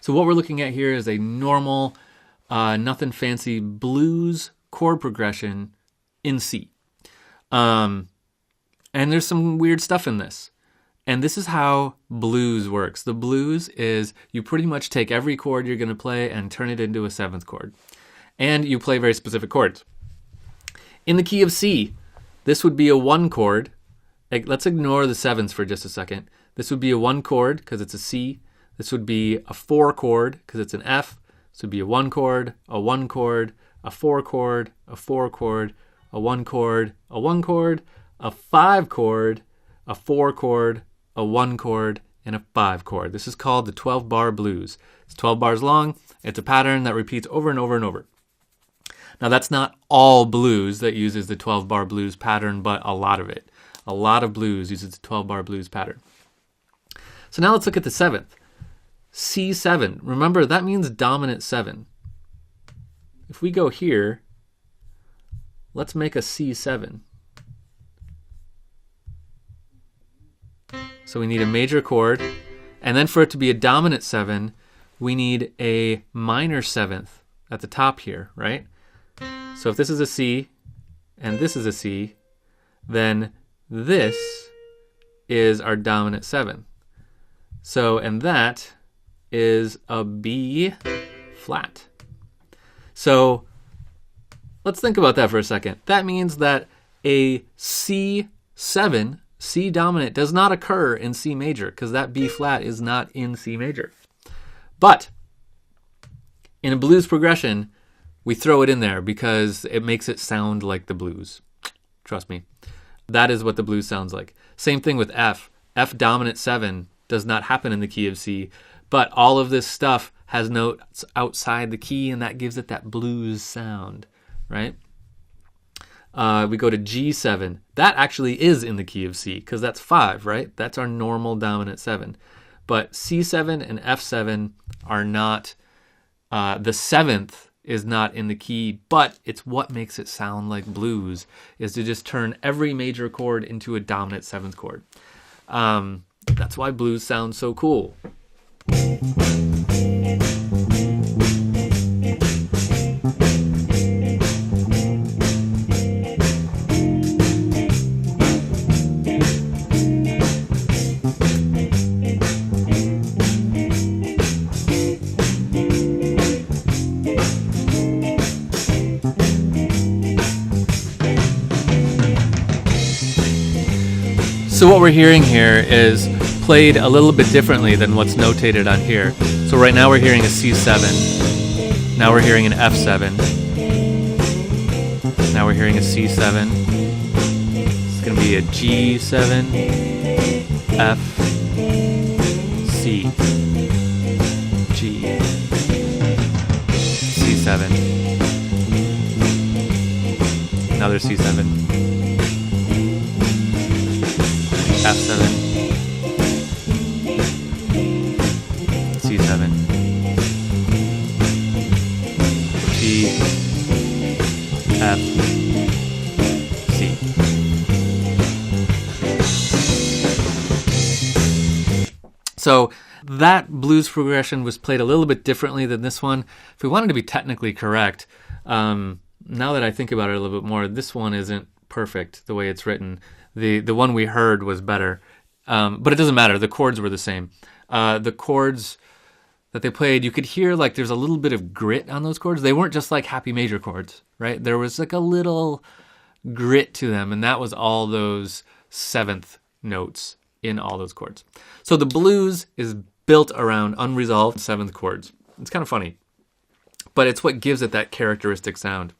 So what we're looking at here is a normal, nothing fancy blues chord progression in C. And there's some weird stuff in this. And this is how blues works. The blues is you pretty much take every chord you're going to play and turn it into a seventh chord. And you play very specific chords. In the key of C, this would be a 1 chord. Let's ignore the sevenths for just a second. This would be a 1 chord because it's a C. This would be a 4 chord because it's an F. This would be a 1 chord, a 1 chord, a 4 chord, a 4 chord, a 1 chord, a 1 chord, a 5 chord, a 4 chord, a 1 chord, and a 5 chord. This is called the 12-bar blues. It's 12 bars long. It's a pattern that repeats over and over and over. Now, that's not all blues that uses the 12-bar blues pattern, but a lot of it. A lot of blues uses the 12-bar blues pattern. So now let's look at the seventh. C7. Remember, that means dominant 7. If we go here, let's make a C7. So we need a major chord, and then for it to be a dominant 7, we need a minor 7th at the top here, right? So if this is a C, and this is a C, then this is our dominant 7. So, and that is a B flat. So let's think about that for a second. That means that a C7, C dominant, does not occur in C major because that B flat is not in C major. But in a blues progression, we throw it in there because it makes it sound like the blues. Trust me. That is what the blues sounds like. Same thing with F. F dominant 7 does not happen in the key of C, but all of this stuff has notes outside the key, and that gives it that blues sound, right? We go to G7. That actually is in the key of C because that's 5, right? That's our normal dominant 7. But C7 and F7 are not, the 7th is not in the key, but it's what makes it sound like blues, is to just turn every major chord into a dominant 7th chord. That's why blues sound so cool. So what we're hearing here is played a little bit differently than what's notated on here. So right now we're hearing a C7. Now we're hearing an F7. Now we're hearing a C7. It's going to be a G7, F, C, G, C7. Another C7. F7, C7, G, F, C. So that blues progression was played a little bit differently than this one. If we wanted to be technically correct, now that I think about it a little bit more, this one isn't perfect the way it's written. The one we heard was better, but it doesn't matter. The chords were the same. The chords that they played, you could hear like there's a little bit of grit on those chords. They weren't just like happy major chords, right? There was like a little grit to them, and that was all those 7th notes in all those chords. So the blues is built around unresolved 7th chords. It's kind of funny, but it's what gives it that characteristic sound.